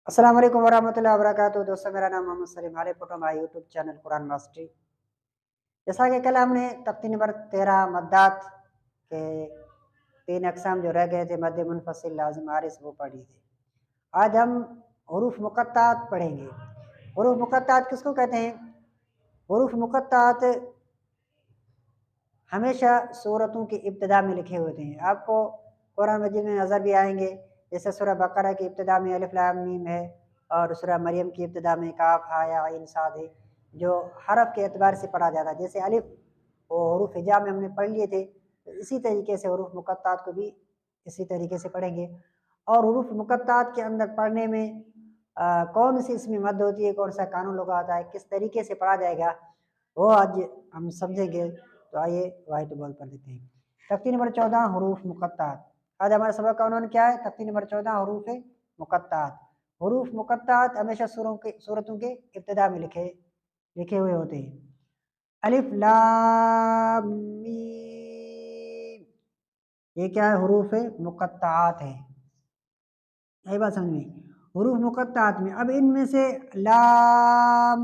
السلام علیکم ورحمۃ اللہ وبرکاتہ دوستوں، میرا نام محمد سلیم علی پٹو، ہمارے یوٹیوب چینل قرآن ماسٹری۔ جیسا کہ کل ہم نے تختی نمبر 13 مدات کے 3 اقسام جو رہ گئے تھے، مد منفصل، لازم، عارض، وہ پڑھی تھی۔ آج ہم حروف مقطعات پڑھیں گے۔ حروف مقطعات کس کو کہتے ہیں؟ حروف مقطعات ہمیشہ سورتوں کی ابتدا میں لکھے ہوتے ہیں، آپ کو قرآن مجید میں نظر بھی آئیں گے، جیسے سورہ بقرہ کی ابتدا میں الف لام میم ہے، اور سورہ مریم کی ابتدا میں کاف ہا یا عین صاد ہے، جو حرف کے اعتبار سے پڑھا جاتا ہے۔ جیسے الف وہ حروف ہجا میں ہم نے پڑھ لیے تھے، اسی طریقے سے حروف مقطعات کو بھی اسی طریقے سے پڑھیں گے۔ اور حروف مقطعات کے اندر پڑھنے میں کون سی اس میں مد ہوتی ہے، کون سا قانون لغا آتا ہے، کس طریقے سے پڑھا جائے گا، وہ آج ہم سمجھیں گے۔ تو آئیے وائٹ بال پر دیتے ہیں۔ تختی نمبر 14 حروف مقطعات۔ آج ہمارے سبق کا عنوان کیا ہے؟ تختی نمبر 14 حروف مقطعات۔ حروف مقطعات ہمیشہ سورتوں کے ابتدا میں لکھے ہوئے ہوتے ہیں۔ الف لام میم، یہ کیا ہے؟ حروف مقطعات ہے۔ یہی بات سمجھ میں؟ حروف مقطعات میں اب ان میں سے لام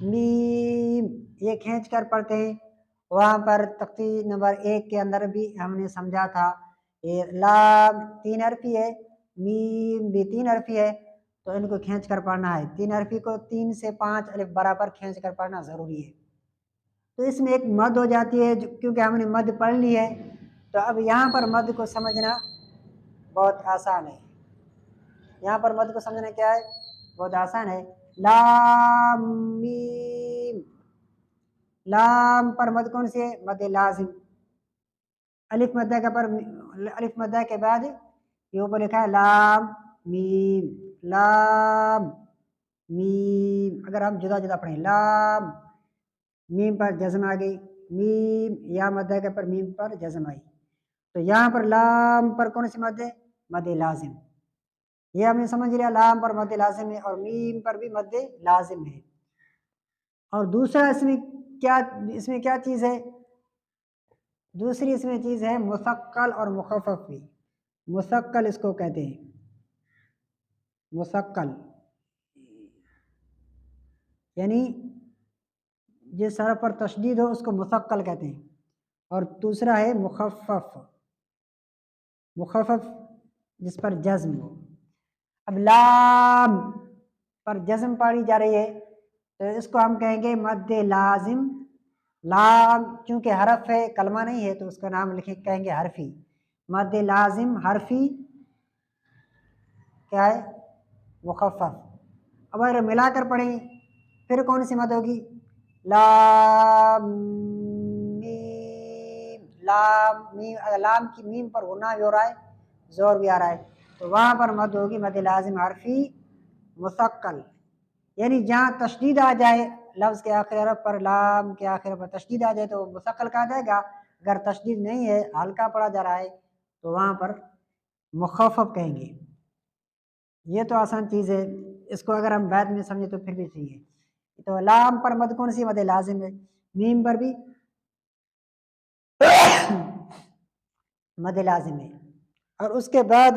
میم یہ کھینچ کر پڑھتے ہیں۔ وہاں پر تختی نمبر 1 کے اندر بھی ہم نے سمجھا تھا، یہ لام 3 حرفی ہے، میم بھی 3 حرفی ہے، تو ان کو کھینچ کر پڑھنا ہے۔ 3 حرفی کو 3 سے 5 الف برابر کھینچ کر پڑھنا ضروری ہے۔ تو اس میں ایک مد ہو جاتی ہے، کیونکہ ہم نے مد پڑھ لی ہے، تو اب یہاں پر مد کو سمجھنا بہت آسان ہے۔ یہاں پر مد کو سمجھنا کیا ہے؟ بہت آسان ہے۔ لام میم، لام پر مد کون سی ہے؟ مد لازم۔ الف مدہ کے بعد یہ اوپر لکھا ہے لام میم، لام میم۔ اگر ہم جدا جدا پڑھیں، لام میم پر جزم آ گئی، میم یا مدہ کے پر میم پر جزم آئی، تو یہاں پر لام پر کون سی مد ہے؟ مد لازم۔ یہ ہم نے سمجھ لیا، لام پر مد لازم ہے اور میم پر بھی مد لازم ہے۔ اور دوسرا اس میں کیا چیز ہے؟ دوسری اس میں چیز ہے مثقل اور مخفف بھی۔ مثقل اس کو کہتے ہیں، مثقل یعنی جس حرف پر تشدید ہو اس کو مثقل کہتے ہیں، اور دوسرا ہے مخفف، مخفف جس پر جزم ہو۔ اب لام پر جزم پاڑی جا رہی ہے تو اس کو ہم کہیں گے مد لازم۔ لام چونکہ حرف ہے، کلمہ نہیں ہے، تو اس کا نام کہیں گے حرفی، مد لازم حرفی کیا ہے؟ مخفف۔ اب اگر ملا کر پڑھیں پھر کون سی مد ہوگی؟ لام میم، لام میم۔ اگر لام کی میم پر غنہ بھی ہو رہا ہے، زور بھی آ رہا ہے، تو وہاں پر مد ہوگی مد لازم حرفی مثقل، یعنی جہاں تشدید آ جائے لفظ کے آخر حرف پر، لام کے آخر پر تشدید آ جائے تو وہ مثقل کہا جائے گا۔ اگر تشدید نہیں ہے، ہلکا پڑھا جا رہا ہے، تو وہاں پر مخفف کہیں گے۔ یہ تو آسان چیز ہے، اس کو اگر ہم بعد میں سمجھے تو پھر بھی صحیح ہے۔ تو لام پر مد کون سی؟ مد لازم ہے۔ میم پر بھی مد لازم ہے۔ اور اس کے بعد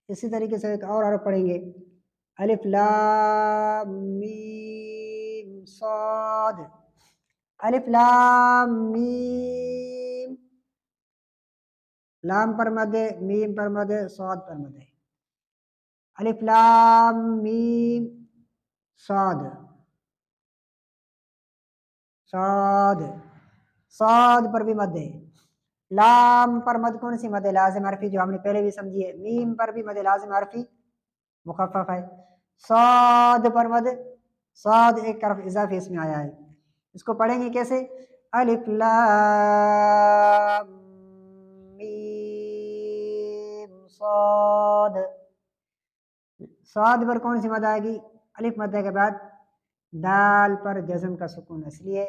اسی طریقے سے ایک اور حرف پڑھیں گے، الف لام میم صاد۔ الف لام میم، لام پر مد ہے، میم پر مد ہے، صاد پر مد ہے۔ الف لام میم صاد، صاد، صاد پر بھی مد ہے۔ لام پر مد کون سی؟ مد لازم حرفی، جو ہم نے پہلے بھی سمجھی ہے۔ میم پر بھی مد لازم حرفی مخفف ہے۔ صاد پر مد، صاد ایک حرف اضافی اس میں آیا ہے، اس کو پڑھیں گے کیسے؟ الف لام میم صاد۔ صاد پر کون سی مد آئے گی؟ الف مدہ کے بعد دال پر جزم کا سکون، اس لیے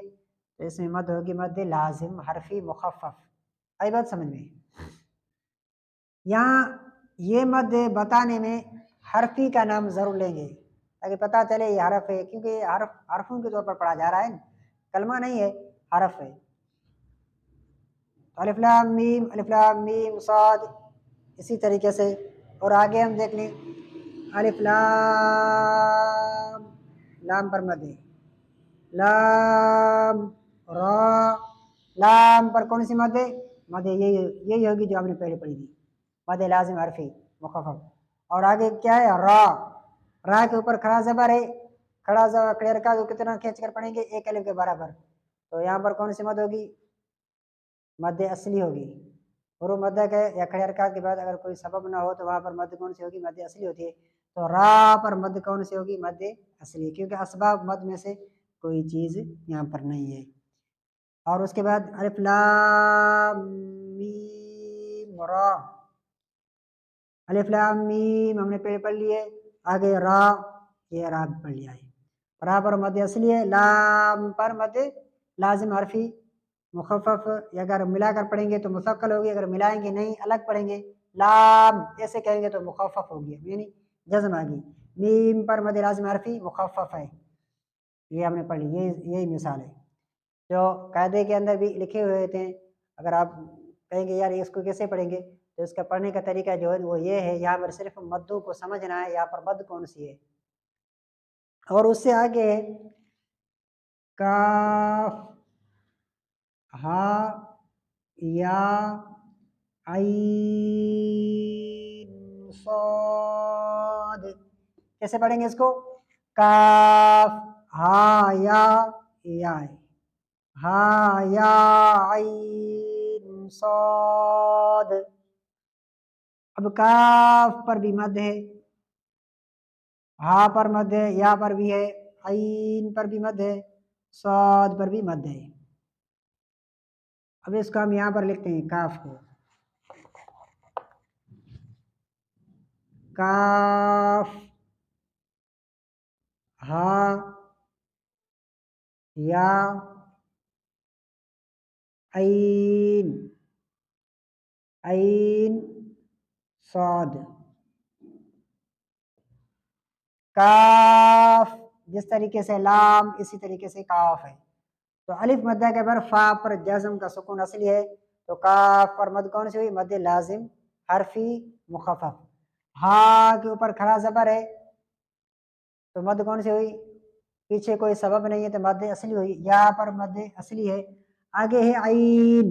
تو اس میں مد ہوگی مد لازم حرفی مخفف۔ آئی بات سمجھ میں؟ یہاں یہ مد بتانے میں حرفی کا نام ضرور لیں گے تاکہ پتہ چلے یہ حرف ہے، کیونکہ یہ حرفوں کے طور پر پڑھا جا رہا ہے، کلمہ نہیں ہے، حرف ہے۔ الف لام میم، الف لام میم صاد، اسی طریقے سے۔ اور آگے ہم دیکھ لیں الف لام، لام پر مد ہے، لام را، لام پر کون سی مد ہے؟ مد یہی ہوگی جو آپ نے پہلے پڑھی تھی، مد لازم حرفی مخفف۔ اور آگے کیا ہے؟ را، را کے اوپر کھڑا زبر ہے، کھڑا زبر کلیئر کا تو کتنا کھینچ کر پڑھیں گے؟ ایک الف کے برابر، تو یہاں پر کون سی مد ہوگی؟ مد اصلی ہوگی۔ حروف مدہ کے یا کھڑے حرکات کے بعد اگر کوئی سبب نہ ہو تو وہاں پر مد کون سی ہوگی؟ مد اصلی ہوتی ہے، تو را پر مد کون سی ہوگی؟ مد اصلی، کیونکہ اسباب مد میں سے کوئی چیز یہاں پر نہیں ہے۔ اور اس کے بعد الف لام میم را، الف لام میم ہم نے پہلے پڑھ لیے، آگے را، یہ را بھی پڑھ لیا ہے، را پر مد اصلی ہے، لام پر مد لازم حرفی مخفف، اگر ملا کر پڑھیں گے تو مثقل ہوگی، اگر ملائیں گے نہیں الگ پڑھیں گے، لام ایسے کہیں گے تو مخفف ہوگی، یعنی جزم آگی۔ میم پر مد لازم حرفی مخفف ہے، یہ ہم نے پڑھ لی، یہی مثال ہے جو قاعدے کے اندر بھی لکھے ہوئے تھے۔ اگر آپ کہیں گے یار اس کو کیسے پڑھیں گے، تو اس کا پڑھنے کا طریقہ جو ہے وہ یہ ہے، یہاں پر صرف مدوں کو سمجھنا ہے، یہاں پر مد کون سی ہے، اور اس سے آگے کاف، ہا، یا، عین، صاد، کیسے پڑھیں گے اس کو؟ کاف، ہا یا ہا یا عین صاد۔ اب کاف پر بھی مد ہے، ہا پر مد ہے، یا پر بھی ہے، عین پر بھی مد ہے، صاد پر بھی مد ہے۔ اب اس کو ہم یہاں پر لکھتے ہیں کاف کو، کاف، ہا، یا، عین، عین، صاد۔ کاف جس طریقے سے لام اسی طریقے سے کاف ہے، تو الف مدہ کے بعد فا پر جزم کا سکون اصلی ہے، تو کاف پر مد کون سی ہوئی؟ مد لازم حرفی مخفف۔ ہا کے اوپر کھڑا زبر ہے تو مد کون سی ہوئی؟ پیچھے کوئی سبب نہیں ہے تو مد اصلی ہوئی، یا پر مد اصلی ہے۔ آگے ہے عین،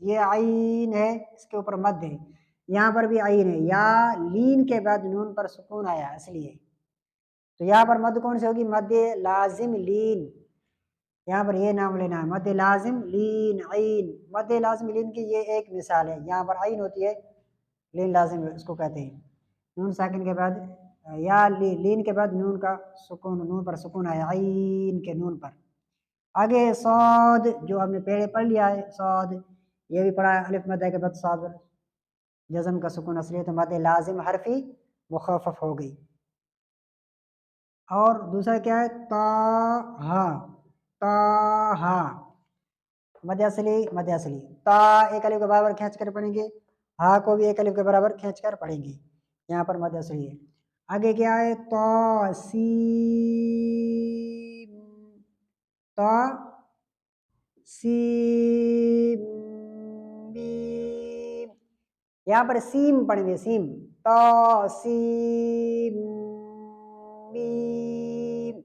یہ عین ہے، اس کے اوپر مد ہے، یہاں پر بھی عین ہے، یا لین کے بعد نون پر سکون آیا اصلی ہے، تو یہاں پر مد کون سی ہوگی؟ مد لازم لین، یہاں پر یہ نام لینا ہے، مد لازم لین، عین، مد لازم لین کی یہ ایک مثال ہے، یہاں پر عین ہوتی ہے، لین لازم اس کو کہتے ہیں، نون ساکن کے بعد یا لین کے بعد نون کا سکون، نون پر سکون آیا عین کے نون پر۔ آگے صاد جو ہم نے پہلے پڑھ لیا ہے، صاد یہ بھی پڑھا ہے، الف مدہ کے بعد صاد پر جزم کا سکون اصلی ہے تو مد لازم حرفی مخفف ہو گئی۔ اور دوسرا کیا ہے؟ تا ہا، تا ہا، مد اصلی، مد اصلی، تا ایک الف کے برابر کھینچ کر پڑھیں گے، ہا کو بھی ایک الف کے برابر کھینچ کر پڑھیں گے، یہاں پر مد اصلی ہے۔ آگے کیا ہے؟ تا سین، تا سین میم، یہاں پر سیم پڑھیں گے، سیم، تا سیم میم،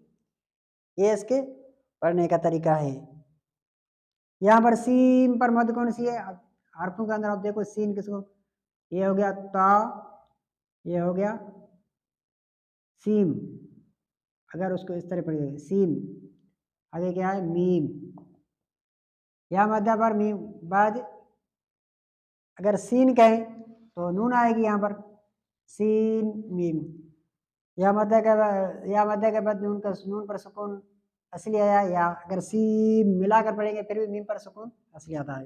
یہ اس کے پڑھنے کا طریقہ ہے۔ یہاں پر سین پر مد کون سی ہے؟ حرفوں کے اندر آپ دیکھو سین کس کو، یہ ہو گیا تا، یہ ہو گیا سیم، اگر اس کو اس طرح پڑھیے گا سیم، آگے کیا ہے؟ میم، یہاں مدہ پر میم، بعد اگر سین کہیں تو نون آئے گی یہاں پر، سین میم، یا مدہ کے بعد نون پر سکون اصلی آیا، یا اگر سین ملا کر پڑھیں گے پھر بھی میم پر سکون اصلی آتا ہے،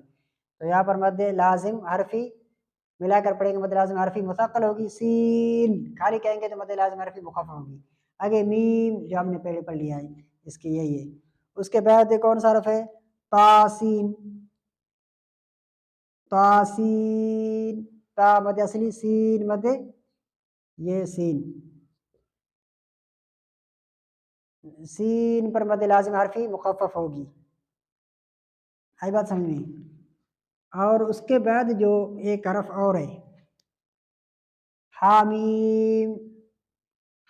تو یہاں پر مد لازم حرفی ملا کر پڑھیں گے مد لازم حرفی مثقل ہوگی، سین خالی کہیں گے تو مد لازم حرفی مخفف ہوگی۔ آگے میم جو ہم نے پہلے پڑھ لیا ہے، اس کی یہی ہے۔ اس کے بعد کون سا حرف ہے؟ تاسین، تاسین، تا مد اصلی، سین مد، یہ سین، سین پر مد لازم حرفی مخفف ہوگی، آئی بات سمجھ میں؟ اور اس کے بعد جو ایک حرف اور ہے حامیم،